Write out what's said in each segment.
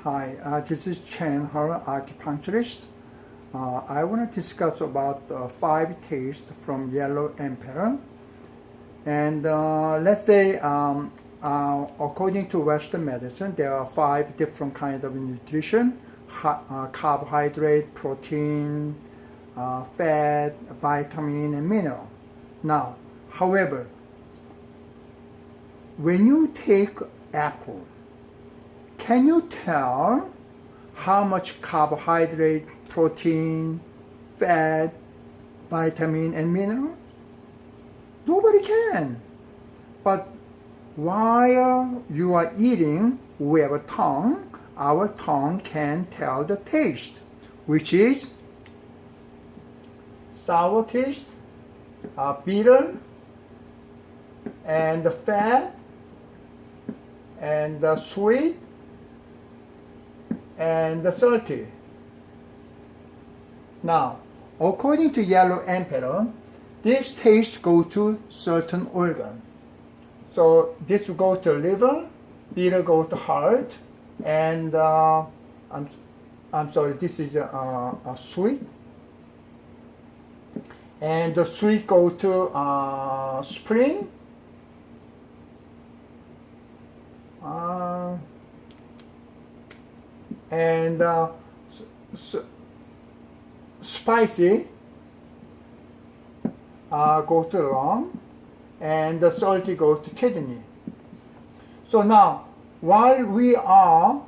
Hi, this is Chen, her acupuncturist. I want to discuss about 5 tastes from Yellow Emperor. And let's say, according to Western medicine, there are 5 different kinds of nutrition: carbohydrate, protein, fat, vitamin, and mineral. Now, however, when you take apple, can you tell how much carbohydrate, protein, fat, vitamin, and mineral? Nobody can. But while you are eating, we have a tongue. Our tongue can tell the taste, which is sour taste, bitter, and the fat, and the sweet, and the salty. Now, according to Yellow Emperor, these tastes go to certain organ. So this will go to liver, bitter go to heart, and I'm sorry, this is a sweet, and the sweet go to spleen, and spicy go to lung, and the salty go to kidney. So now, while we are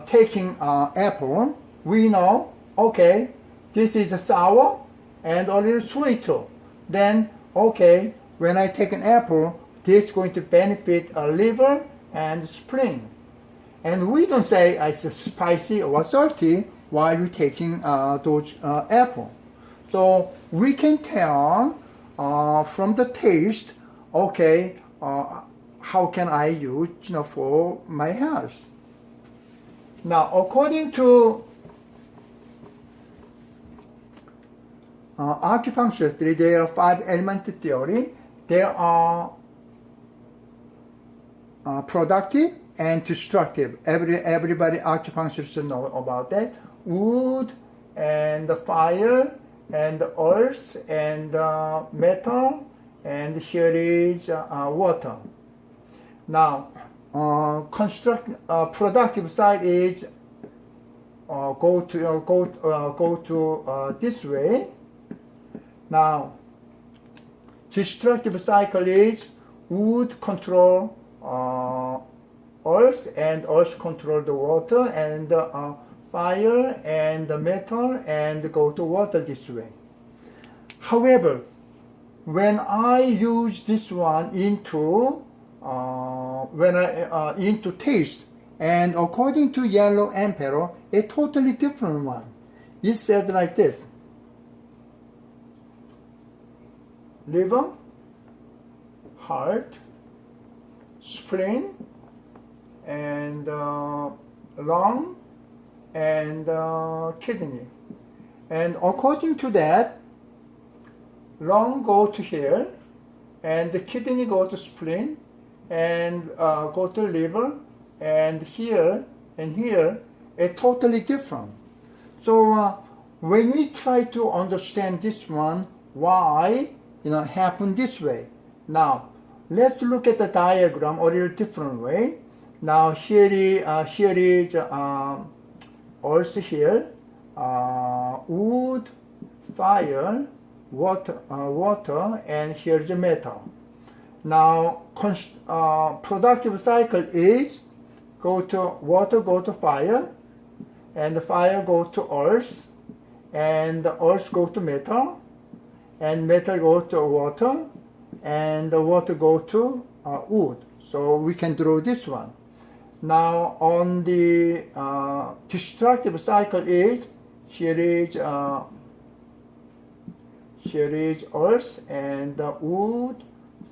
taking apple, we know, okay, this is sour and a little sweet too. Then, okay, when I take an apple, this is going to benefit a liver and spleen. And we don't say it's spicy or salty while you're taking those apple. So we can tell from the taste, okay, how can I use for my health? Now, according to acupuncture theory, there are 5-element theory. There are productive and destructive. Everybody acupuncturists know about that. Wood and the fire and the earth and metal, and here is water. Now, productive side is go to this way. Now, destructive cycle is wood control earth, and earth control the water, and fire and the metal, and go to water this way. However, when I use this one into into taste, and according to Yellow Emperor, a totally different one. It said like this: liver, heart, spleen, and lung, and kidney. And according to that, lung go to here, and the kidney go to spleen, and go to liver, and here and here, a totally different. So when we try to understand this one, why happen this way? Now let's look at the diagram a little different way. Now here is also here, wood, fire, water, and here's the metal. Now, productive cycle is go to water, go to fire, and the fire go to earth, and the earth go to metal, and metal go to water, and the water go to wood. So we can draw this one. Now on the destructive cycle is here is earth, and wood,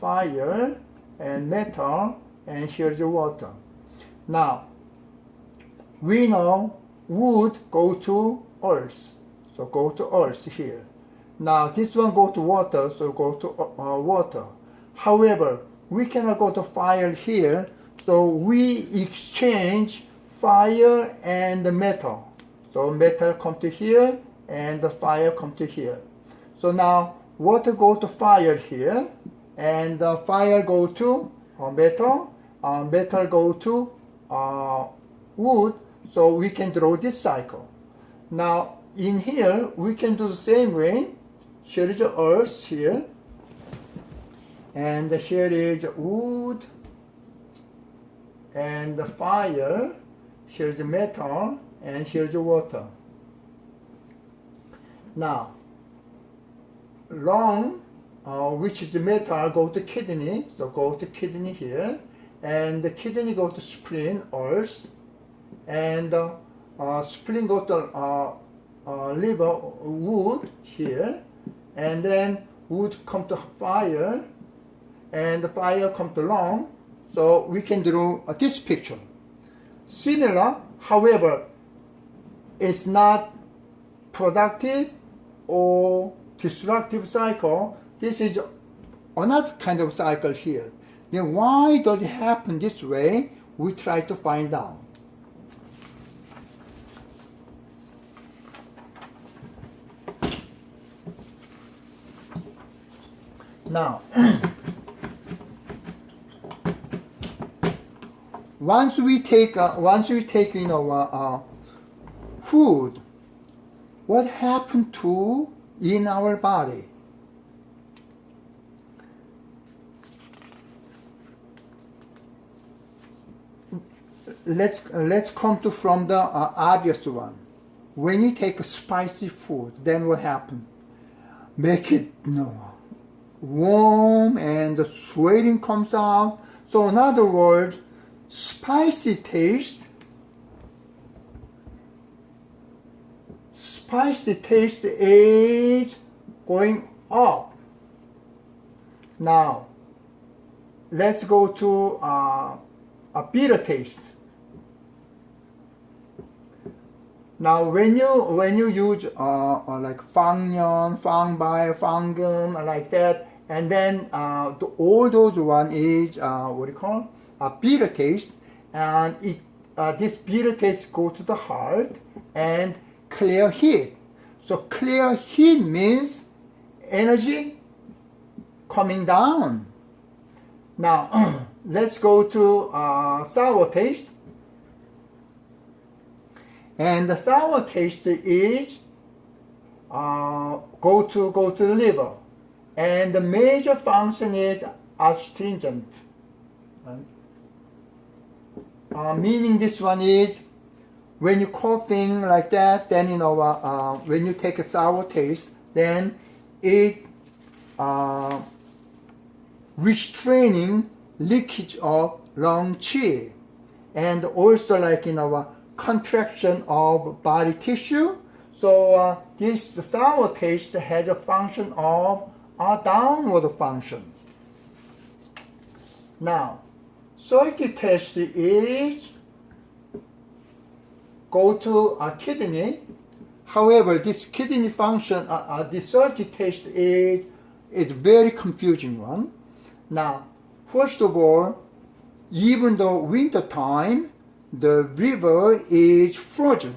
fire, and metal, and here's the water. Now we know wood go to earth, so go to earth here. Now this one go to water, so go to water. However, we cannot go to fire here, so we exchange fire and the metal. So metal come to here and the fire come to here. So now water go to fire here and the fire go to metal, metal go to wood. So we can draw this cycle. Now in here we can do the same way. Here is the earth here and here is wood and the fire, here is the metal and here is the water. Now lung, which is the metal, go to kidney, so go to kidney here, and the kidney go to spleen, earth, and spleen go to liver, wood here, and then wood come to fire, and the fire come to lung. So we can draw this picture. Similar, however, it's not productive or destructive cycle. This is another kind of cycle here. Then why does it happen this way? We try to find out. Now, once we take food, what happened to in our body? Let's come to from the obvious one. When you take a spicy food, then what happens? Make it warm and the sweating comes out. So in other words, spicy taste is going up. Now let's go to a bitter taste. Now when you use like fangyeon, fangbai, fangum, like that, and then all those one is what do you call a bitter taste, and this bitter taste go to the heart and clear heat. So clear heat means energy coming down. Now let's go to sour taste. And the sour taste is go to the liver, and the major function is astringent. Meaning this one is when you coughing like that, then when you take a sour taste, then it restraining leakage of lung qi, and also like contraction of body tissue. So this sour taste has a function of a downward function. Now, salty taste is go to a kidney. However, this kidney function, this salty taste is very confusing one. Now, first of all, even though winter time, the river is frozen.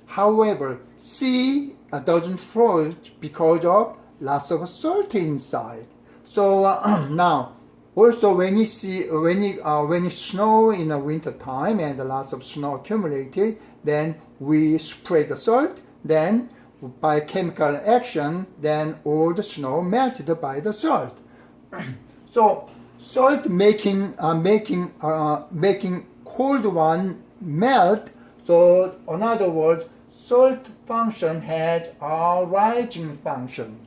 However, sea doesn't freeze because of lots of salt inside. So now, also when you snow in the winter time and lots of snow accumulated, then we spray the salt. Then by chemical action, then all the snow melted by the salt. So salt making cold one melt. So in other words, salt function has a rising function.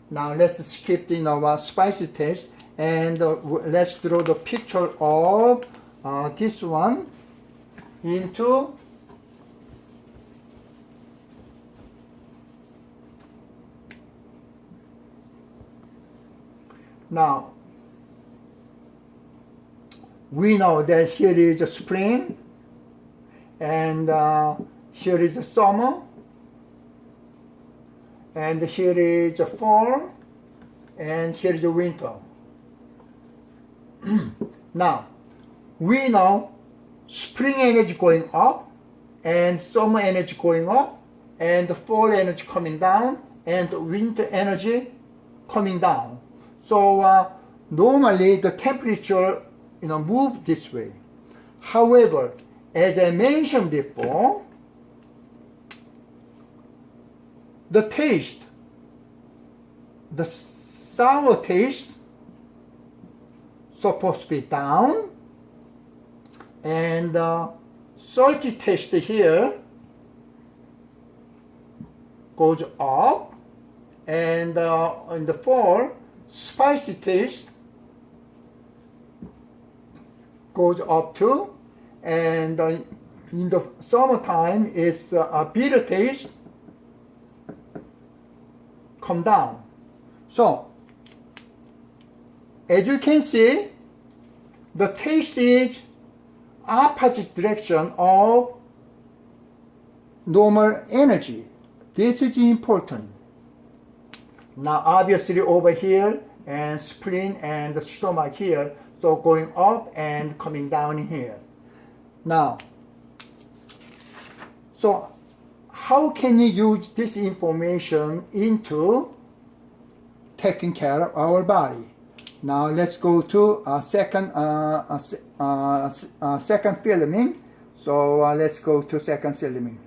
Now let's skip the spicy taste and let's draw the picture of this one into now. We know that here is a spring, and here is a summer, and here is a fall, and here is a winter. Now, we know spring energy going up, and summer energy going up, and the fall energy coming down, and the winter energy coming down. So normally the temperature move this way. However, as I mentioned before, the taste, the sour taste supposed to be down, and salty taste here goes up, and in the fall, spicy taste goes up too, and in the summertime is a bitter taste come down. So as you can see, the taste is opposite direction of normal energy. This is important. Now obviously over here and spleen and the stomach here, so going up and coming down here. Now, so how can you use this information into taking care of our body? Now let's go to second filming. So let's go to second filming.